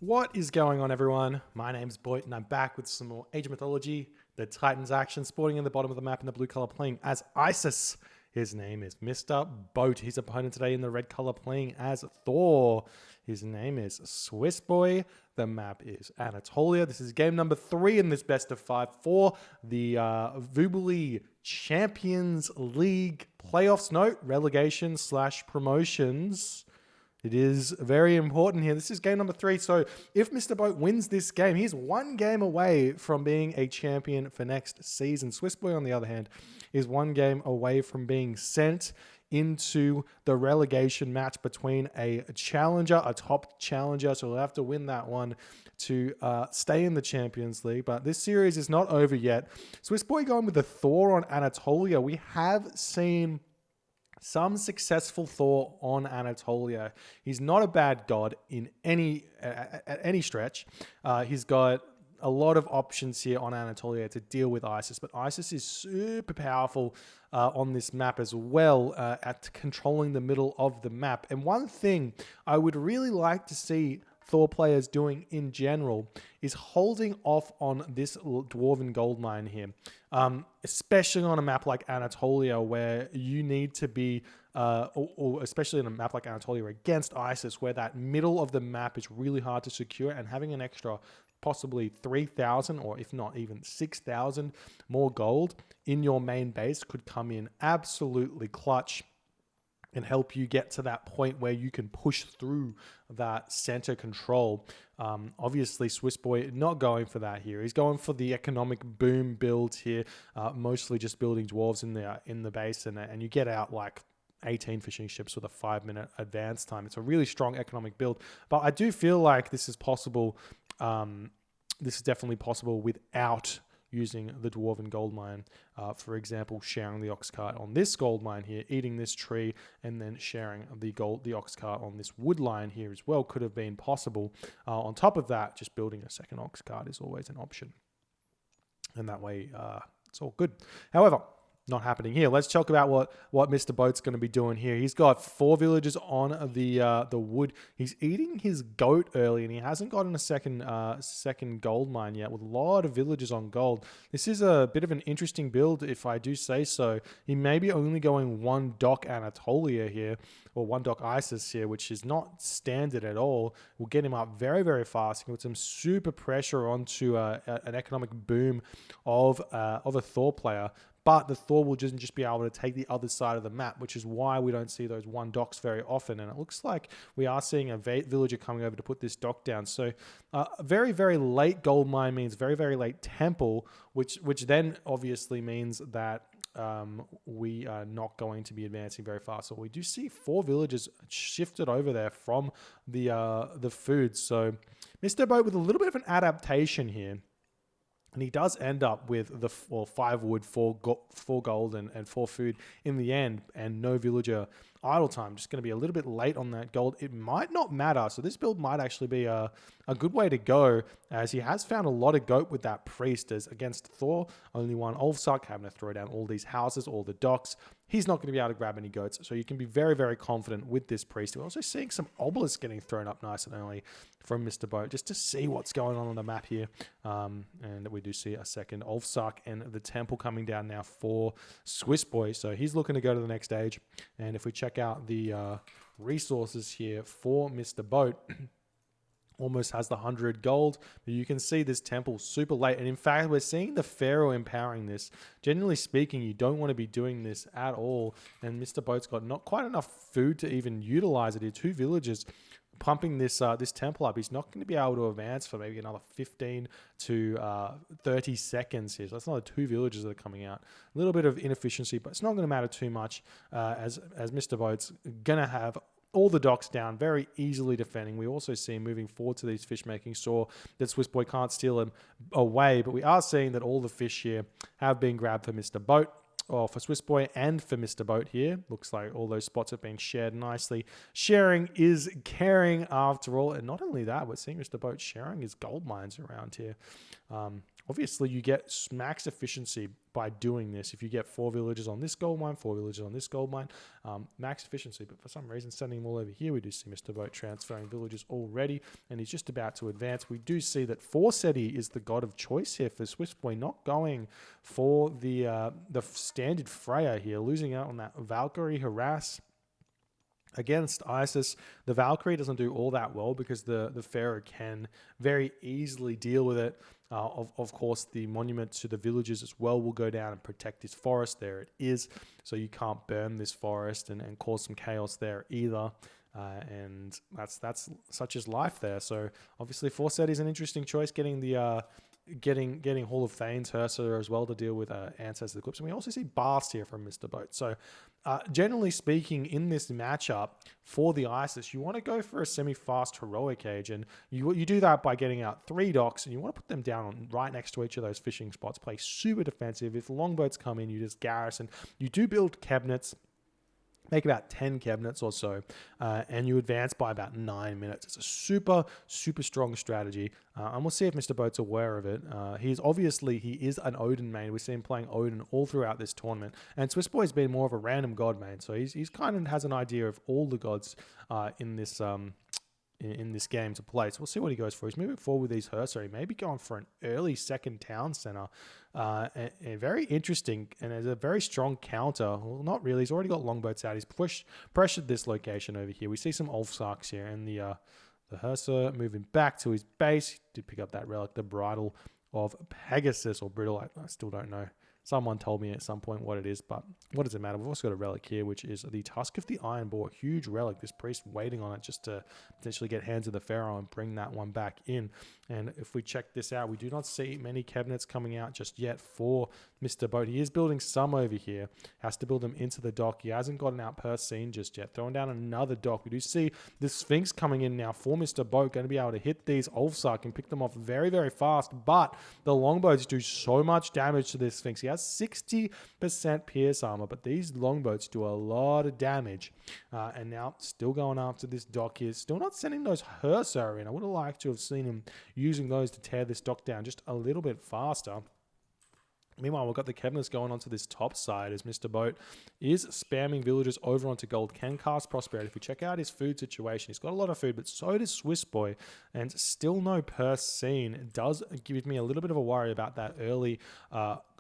What is going on, everyone? My name's Boit, and I'm back with some more Age of Mythology. The Titans action sporting in the bottom of the map in the blue color playing as Isis. His name is Mr. Boat. His opponent today in the red color playing as Thor. His name is Swissboy. The map is Anatolia. This is game number 3 in this best of 5 for the Vubuli Champions League playoffs. Note, relegation / promotions. It is very important here. This is game number 3. So if Mr. Boat wins this game, he's one game away from being a champion for next season. Swissboy, on the other hand, is one game away from being sent into the relegation match between a challenger, a top challenger. So he'll have to win that one to stay in the Champions League. But this series is not over yet. Swissboy going with the Thor on Anatolia. We have seen some successful Thor on Anatolia. He's not a bad god in at any stretch. He's got a lot of options here on Anatolia to deal with Isis, but Isis is super powerful on this map as well at controlling the middle of the map. And one thing I would really like to see Thor players doing in general is holding off on this dwarven gold mine here, especially on a map like Anatolia where you need to be, or especially on a map like Anatolia against Isis where that middle of the map is really hard to secure, and having an extra possibly 3,000 or if not even 6,000 more gold in your main base could come in absolutely clutch and help you get to that point where you can push through that center control. Obviously, Swissboy not going for that here. He's going for the economic boom build here, mostly just building dwarves in the base, and you get out like 18 fishing ships with a 5-minute advance time. It's a really strong economic build, but I do feel like this is possible. This is definitely possible without using the dwarven gold mine. For example, sharing the ox cart on this gold mine here, eating this tree, and then sharing the ox cart on this wood line here as well could have been possible. On top of that, just building a second ox cart is always an option, and that way it's all good. However, not happening here. Let's talk about what Mr. Boat's going to be doing here. He's got 4 villagers on the wood. He's eating his goat early, and he hasn't gotten a second gold mine yet, with a lot of villagers on gold. This is a bit of an interesting build, if I do say so. He may be only going 1 dock Anatolia here, or 1 dock Isis here, which is not standard at all. Will get him up very, very fast. He can put some super pressure onto an economic boom of a Thor player. But the Thor will just be able to take the other side of the map, which is why we don't see those 1 docks very often. And it looks like we are seeing a villager coming over to put this dock down. So very, very late gold mine means very, very late temple, which then obviously means that we are not going to be advancing very fast. So we do see 4 villagers shifted over there from the food. So Mr. Boat with a little bit of an adaptation here. And he does end up with the 5 wood, 4 gold, and 4 food in the end, and no villager idle time. Just going to be a little bit late on that gold. It might not matter. So this build might actually be a good way to go, as he has found a lot of goat with that priest. As against Thor, only 1 Ulfsuck, having to throw down all these houses, all the docks. He's not going to be able to grab any goats, so you can be very, very confident with this priest. We're also seeing some obelisks getting thrown up nice and early from Mr. Boat, just to see what's going on the map here. And we do see a second Ulfsuck and the temple coming down now for Swissboy. So he's looking to go to the next stage. And if we check out the resources here for Mr. Boat, almost has the 100 gold, but you can see this temple super late. And in fact, we're seeing the Pharaoh empowering this. Generally speaking, you don't want to be doing this at all. And Mr. Boat's got not quite enough food to even utilize it. Here, 2 villagers pumping this temple up. He's not going to be able to advance for maybe another 15 to 30 seconds here. So that's another 2 villagers that are coming out. A little bit of inefficiency, but it's not going to matter too much, as Mr. Boat's going to have all the docks down, very easily defending. We also see him moving forward to these fish making sure that Swissboy can't steal him away. But we are seeing that all the fish here have been grabbed for Mr. Boat, or for Swissboy and for Mr. Boat here. Looks like all those spots have been shared nicely. Sharing is caring after all. And not only that, we're seeing Mr. Boat sharing his gold mines around here. obviously you get max efficiency by doing this. If you get 4 villagers on this gold mine, 4 villagers on this gold mine, max efficiency. But for some reason, sending them all over here, we do see Mr. Boat transferring villagers already, and he's just about to advance. We do see that Forseti is the god of choice here for Swissboy, not going for the standard Freya here, losing out on that Valkyrie harass against Isis. The Valkyrie doesn't do all that well because the Pharaoh can very easily deal with it. Of course, the monument to the villagers as well will go down and protect this forest. There it is. So you can't burn this forest and cause some chaos there either. And that's such as life there. So obviously Forseti is an interesting choice, getting the getting Hall of Thanes, Hersa as well to deal with Ancestors Eclipse. And we also see Bast here from Mr. Boat. So generally speaking, in this matchup for the Isis, you want to go for a semi-fast heroic age, and you do that by getting out 3 docks, and you want to put them down right next to each of those fishing spots. Play super defensive. If longboats come in, you just garrison. You do build cabinets, make about 10 cabinets or so, and you advance by about 9 minutes. It's a super, super strong strategy, and we'll see if Mr. Boat's aware of it. He is an Odin main. We see him playing Odin all throughout this tournament, and Swissboy's been more of a random god main, so he's kind of has an idea of all the gods in this game to play. So we'll see what he goes for. He's moving forward with these Hersa. He may be going for an early second town center. And very interesting, and there's a very strong counter. Well, not really. He's already got longboats out. He's pressured this location over here. We see some Ulfsarks here, and the Hersa moving back to his base. He did pick up that relic, the bridle of Pegasus, or brittle. I still don't know. Someone told me at some point what it is, but what does it matter? We've also got a relic here, which is the Tusk of the Iron Boar. Huge relic. This priest waiting on it just to potentially get hands of the Pharaoh and bring that one back in. And if we check this out, we do not see many cabinets coming out just yet for Mr. Boat. He is building some over here. Has to build them into the dock. He hasn't gotten out per scene just yet. Throwing down another dock. We do see the Sphinx coming in now for Mr. Boat. Going to be able to hit these Ulfsark and pick them off very, very fast. But the longboats do so much damage to this Sphinx. He has 60% pierce armor, but these longboats do a lot of damage. And now still going after this dock here. Still not sending those Hersa in. I would have liked to have seen him using those to tear this dock down just a little bit faster. Meanwhile, we've got the cabinets going onto this top side as Mr. Boat is spamming villagers over onto gold. Can cast Prosperity. If we check out his food situation, he's got a lot of food, but so does Swissboy, and still no purse scene. It does give me a little bit of a worry about that early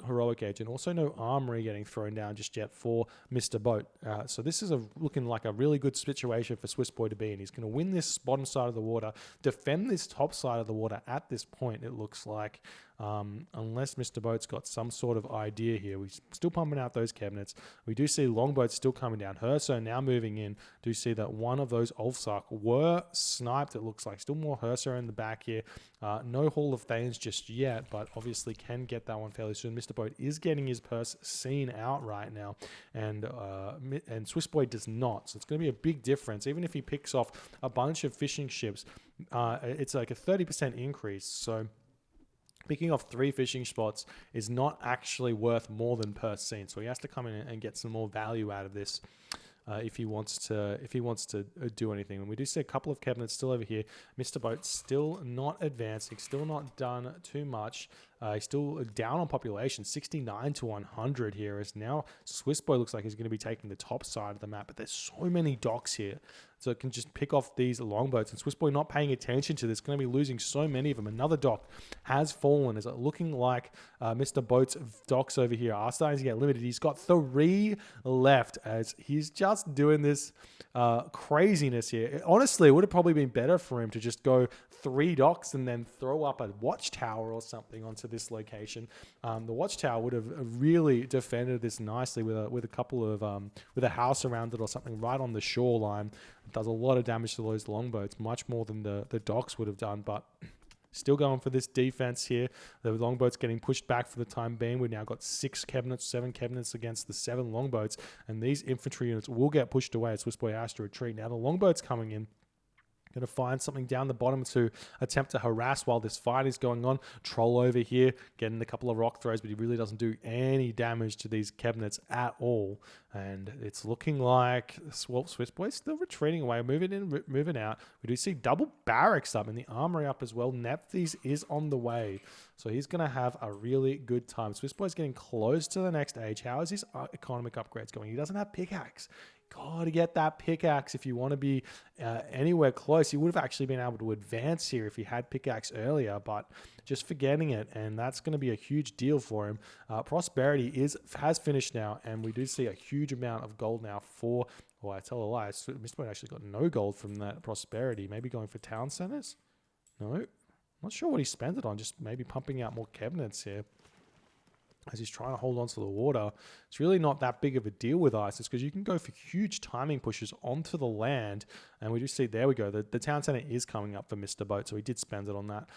heroic age, and also no armory getting thrown down just yet for Mr. Boat. So this is looking like a really good situation for Swissboy to be in. He's going to win this bottom side of the water, defend this top side of the water at this point, it looks like. Unless Mr. Boat's got some sort of idea here. We're still pumping out those cabinets. We do see longboats still coming down. Hersa now moving in. Do see that one of those Ulfsark were sniped, it looks like. Still more Hersa in the back here. No Hall of Thanes just yet, but obviously can get that one fairly soon. Mr. Boat is getting his purse seen out right now, and Swissboy does not. So it's going to be a big difference. Even if he picks off a bunch of fishing ships, it's like a 30% increase. So picking off 3 fishing spots is not actually worth more than per scene. So he has to come in and get some more value out of this if he wants to do anything. And we do see a couple of cabinets still over here. Mr. Boat still not advancing, still not done too much. He's still down on population, 69 to 100 here. As now Swissboy looks like he's going to be taking the top side of the map, but there's so many docks here. So it can just pick off these longboats, and Swissboy not paying attention to this, going to be losing so many of them. Another dock has fallen. Is it looking like Mr. Boat's docks over here are starting to get limited? He's got 3 left as he's just doing this craziness here. Honestly, it would have probably been better for him to just go 3 docks and then throw up a watchtower or something onto this location. The watchtower would have really defended this nicely with a couple of with a house around it or something right on the shoreline. It does a lot of damage to those longboats, much more than the docks would have done, but still going for this defense here. The longboats getting pushed back for the time being. We've now got 7 cabinets against the 7 longboats, and these infantry units will get pushed away as Swissboy has to retreat. Now the longboats coming in. Going to find something down the bottom to attempt to harass while this fight is going on. Troll over here, getting a couple of rock throws, but he really doesn't do any damage to these cabinets at all. And it's looking like Swissboy still retreating away, moving in, moving out. We do see double barracks up and the armory up as well. Nephthys is on the way, so he's going to have a really good time. Swissboy's getting close to the next age. How is his economic upgrades going? He doesn't have pickaxe. Got to get that pickaxe if you want to be anywhere close. He would have actually been able to advance here if he had pickaxe earlier, but just forgetting it, and that's going to be a huge deal for him. Prosperity has finished now, and we do see a huge amount of gold now for, well, I tell a lie, Mr. actually got no gold from that prosperity. Maybe going for town centers? No. Not sure what he spent it on, just maybe pumping out more cabinets here as he's trying to hold on to the water. It's really not that big of a deal with ISIS because you can go for huge timing pushes onto the land. And we do see, there we go, the town center is coming up for Mr. Boat, so he did spend it on that.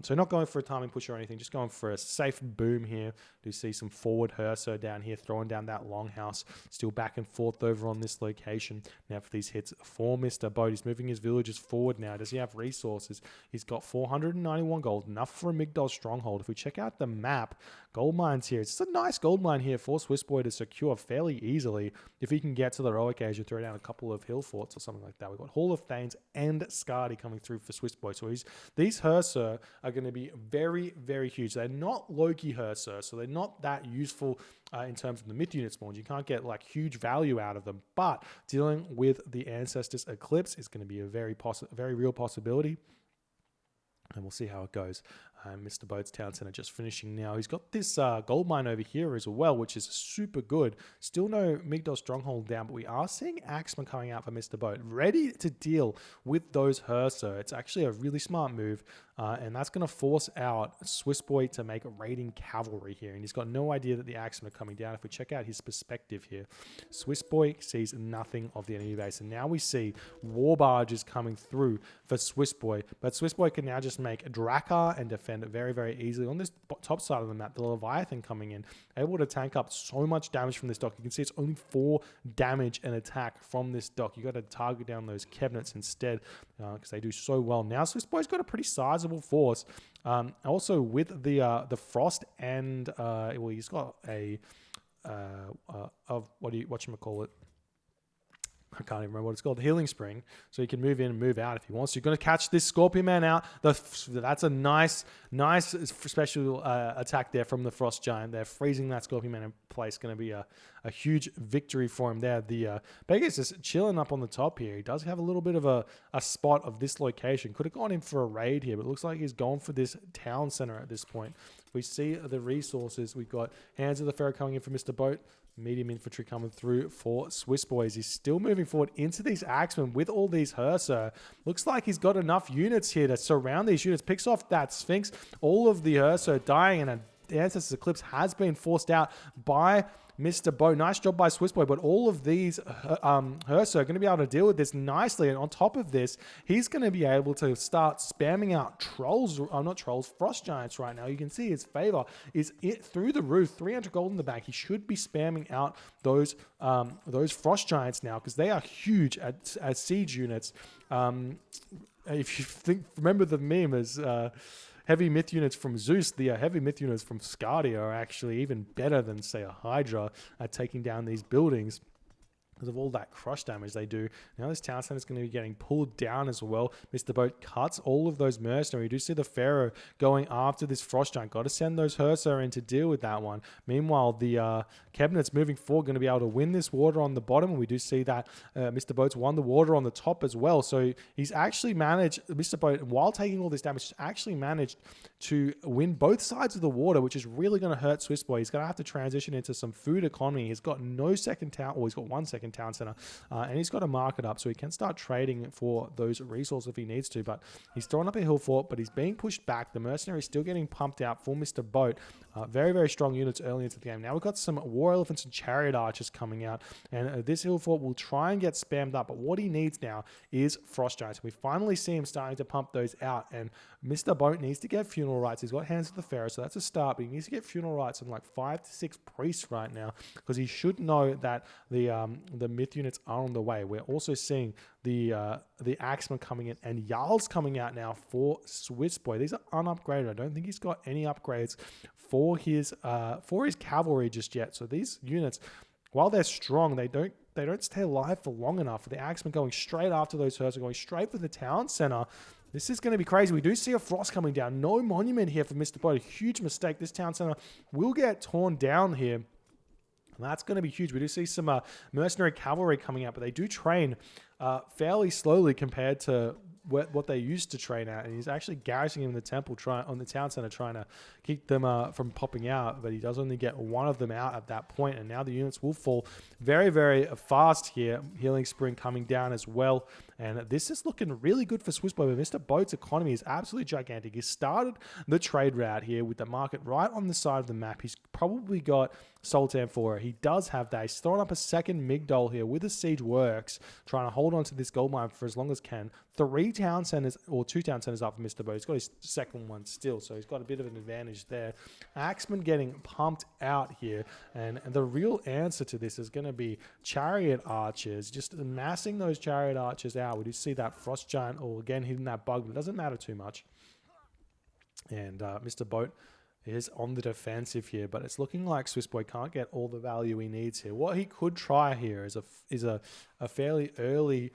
So not going for a timing push or anything, just going for a safe boom here. Do see some forward Herso down here, throwing down that longhouse, still back and forth over on this location. Now for these hits for Mr. Boat, he's moving his villages forward now. Does he have resources? He's got 491 gold, enough for a Migdol stronghold. If we check out the map, gold mines here, it's a nice gold mine here for Swissboy to secure fairly easily if he can get to the heroic age and throw down a couple of hill forts or something like that. We've got Hall of Thanes and Skadi coming through for Swissboy. So these Herser are going to be very, very huge. They're not Loki Herser, so they're not that useful in terms of the myth unit spawns. You can't get like huge value out of them, but dealing with the Ancestors Eclipse is going to be a very real possibility. And we'll see how it goes. Mr. Boat's town center just finishing now. He's got this gold mine over here as well, which is super good. Still no Migdol stronghold down, but we are seeing Axeman coming out for Mr. Boat, ready to deal with those Herso. It's actually a really smart move, and that's going to force out Swissboy to make raiding cavalry here. And he's got no idea that the Axeman are coming down. If we check out his perspective here, Swissboy sees nothing of the enemy base. And now we see war barges coming through for Swissboy, but Swissboy can now just make Drakkar and defend it very, very easily. On this top side of the map, the Leviathan coming in, able to tank up so much damage from this dock. You can see it's only 4 damage and attack from this dock. You got to target down those cabinets instead because they do so well. Now Swissboy's got a pretty sizable force. Also with the frost and well, he's got a whatchamacallit, I can't even remember what it's called, the Healing Spring, so he can move in and move out if he wants to. You're going to catch this Scorpion Man out. That's a nice special attack there from the Frost Giant. They're freezing that Scorpion Man in place. Going to be a huge victory for him there. The Beggar's just chilling up on the top here. He does have a little bit of a spot of this location. Could have gone in for a raid here, but it looks like he's gone for this town center at this point. We see the resources. We've got Hands of the Pharaoh coming in for Mr. Boat. Medium infantry coming through for Swissboys. He's still moving forward into these Axemen with all these Herso. Looks like he's got enough units here to surround these units. Picks off that Sphinx. All of the Herso dying, and the Ancestors Eclipse has been forced out by Mr. Boat. Nice job by Swissboy, but all of these Herso are going to be able to deal with this nicely. And on top of this, he's going to be able to start spamming out trolls, not trolls, frost giants right now. You can see his favor is through the roof. 300 gold in the bank. He should be spamming out those frost giants now because they are huge as siege units. If you remember the meme as heavy myth units from Zeus, the heavy myth units from Skadi are actually even better than, say, a Hydra at taking down these buildings because of all that crush damage they do. Now this town center is going to be getting pulled down as well. Mr. Boat cuts all of those mercenaries. We do see the Pharaoh going after this Frost Giant. Got to send those Herso in to deal with that one. Meanwhile, the cabinets moving forward going to be able to win this water on the bottom. And we do see that Mr. Boat's won the water on the top as well. So he's actually managed, Mr. Boat, while taking all this damage, actually managed to win both sides of the water, which is really going to hurt Swissboy. He's going to have to transition into some food economy. He's got no second town, or he's got 1 second town center, and he's got to mark it up so he can start trading for those resources if he needs to. But he's throwing up a hill fort, but he's being pushed back. The mercenary is still getting pumped out for Mr. Boat. Very, very strong units early into the game. Now we've got some war elephants and chariot archers coming out, and this hill fort will try and get spammed up, but what he needs now is frost giants. We finally see him starting to pump those out, and Mr. Boat needs to get funeral rites. He's got Hands of the Pharaoh, so that's a start, but he needs to get funeral rites on like 5 to 6 priests right now, because he should know that the the myth units are on the way. We're also seeing the Axeman coming in, and Jarl's coming out now for Swissboy. These are unupgraded. I don't think he's got any upgrades for his cavalry just yet. So these units, while they're strong, they don't stay alive for long enough. The Axeman going straight after those herds, going straight for the town center. This is going to be crazy. We do see a frost coming down. No monument here for Mr. Boit. A huge mistake. This town center will get torn down here. And that's going to be huge. We do see some mercenary cavalry coming out, but they do train fairly slowly compared to what they used to train at. And he's actually garrisoning in the temple, on the town center, trying to keep them from popping out. But he does only get one of them out at that point. And now the units will fall very, very fast here. Healing Spring coming down as well. And this is looking really good for Swissboy. But Mr. Boit's economy is absolutely gigantic. He started the trade route here with the market right on the side of the map. He's probably got Sultan for it. He does have that. He's throwing up a second Migdol here with the Siege Works, trying to hold on to this gold mine for as long as can. 3 town centers, or 2 town centers up for Mr. Boit. He's got his second one still, so he's got a bit of an advantage there. Axeman getting pumped out here, and the real answer to this is going to be Chariot Archers, just amassing those Chariot Archers out. We do see that Frost Giant, or again hitting that bug, but it doesn't matter too much. And Mr. Boit is on the defensive here, but it's looking like Swissboy can't get all the value he needs here. What he could try here is a fairly early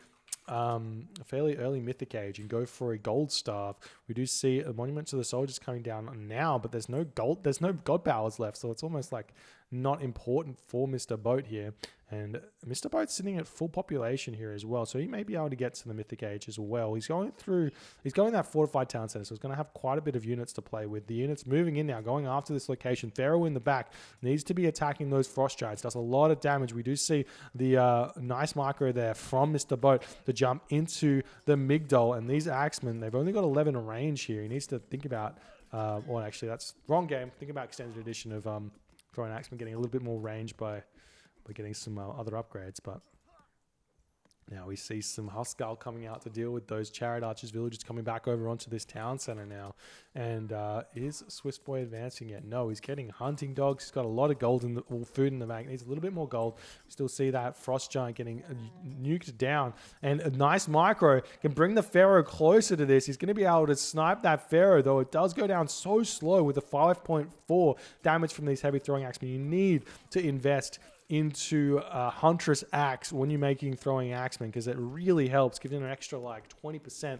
Mythic Age and go for a gold staff. We do see a monument to the soldiers coming down now, but there's no god powers left, so it's almost like not important for Mr. Boit here. And Mr. Boit's sitting at full population here as well, so he may be able to get to the Mythic Age as well. He's going that fortified town center, so he's going to have quite a bit of units to play with. The units moving in now, going after this location. Pharaoh in the back needs to be attacking those Frost Giants. Does a lot of damage. We do see the nice micro there from Mr. Boit to jump into the Migdol, and these Axemen, they've only got 11 range here. He needs to think about, well, actually, that's wrong game. Think about extended edition of Throwing Axemen getting a little bit more range by getting some other upgrades, but now we see some Huskarl coming out to deal with those Chariot Archers villagers coming back over onto this town center now. And is Swissboy advancing yet? No, he's getting hunting dogs. He's got a lot of gold or food in the bank. Needs a little bit more gold. We still see that Frost Giant getting nuked down. And a nice micro can bring the Pharaoh closer to this. He's going to be able to snipe that Pharaoh, though it does go down so slow with a 5.4 damage from these heavy throwing axemen. You need to invest into Huntress Axe when you're making throwing axemen, because it really helps, giving an extra like 20%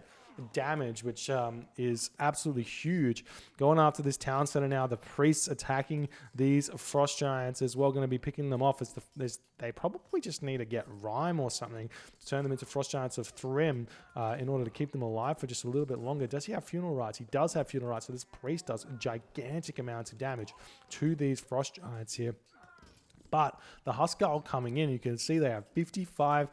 damage, which is absolutely huge. Going after this town center now, the priests attacking these Frost Giants as well, going to be picking them off. They probably just need to get Rhyme or something to turn them into Frost Giants of Thrym in order to keep them alive for just a little bit longer. Does he have funeral rites? He does have funeral rites, so this priest does gigantic amounts of damage to these Frost Giants here. But the Huskarl coming in, you can see they have 55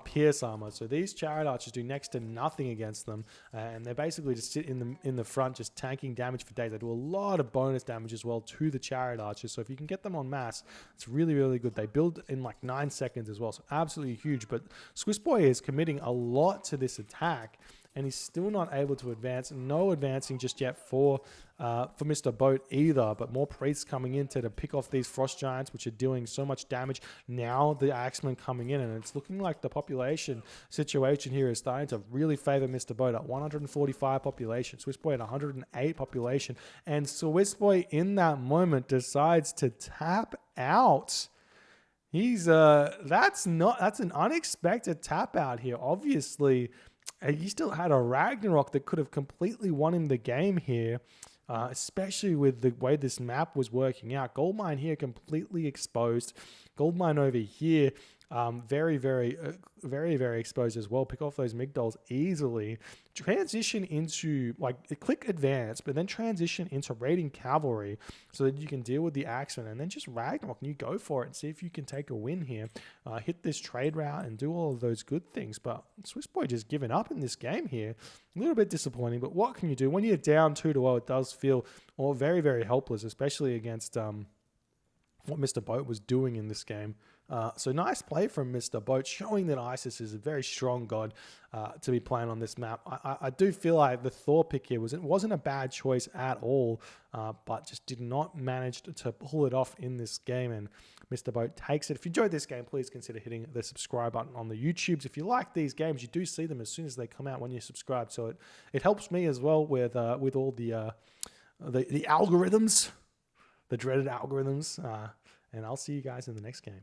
pierce armor. So these Chariot Archers do next to nothing against them. And they basically just sit in the front, just tanking damage for days. They do a lot of bonus damage as well to the Chariot Archers. So if you can get them en masse, it's really, really good. They build in like 9 seconds as well. So absolutely huge. But Swissboy is committing a lot to this attack, and he's still not able to advance. No advancing just yet for Mr. Boit either, but more priests coming in to pick off these Frost Giants, which are doing so much damage. Now the Axemen coming in, and it's looking like the population situation here is starting to really favor Mr. Boit at 145 population, Swissboy at 108 population, and Swissboy in that moment decides to tap out. He's that's an unexpected tap out here. Obviously, he still had a Ragnarok that could have completely won him the game here, especially with the way this map was working out. Goldmine here completely exposed. Goldmine over here, very, very exposed as well. Pick off those Migdols easily. Transition into, click advance, but then transition into raiding cavalry so that you can deal with the Axemen, and then just Ragnarok and you go for it and see if you can take a win here. Hit this trade route and do all of those good things. But Swissboy just giving up in this game here. A little bit disappointing, but what can you do? When you're down 2-0, it does feel very, very helpless, especially against what Mr. Boat was doing in this game. So nice play from Mr. Boat, showing that Isis is a very strong god to be playing on this map. I do feel like the Thor pick here wasn't a bad choice at all, but just did not manage to pull it off in this game, and Mr. Boat takes it. If you enjoyed this game, please consider hitting the subscribe button on the YouTubes. If you like these games, you do see them as soon as they come out when you subscribe, so it helps me as well with all the algorithms, the dreaded algorithms, and I'll see you guys in the next game.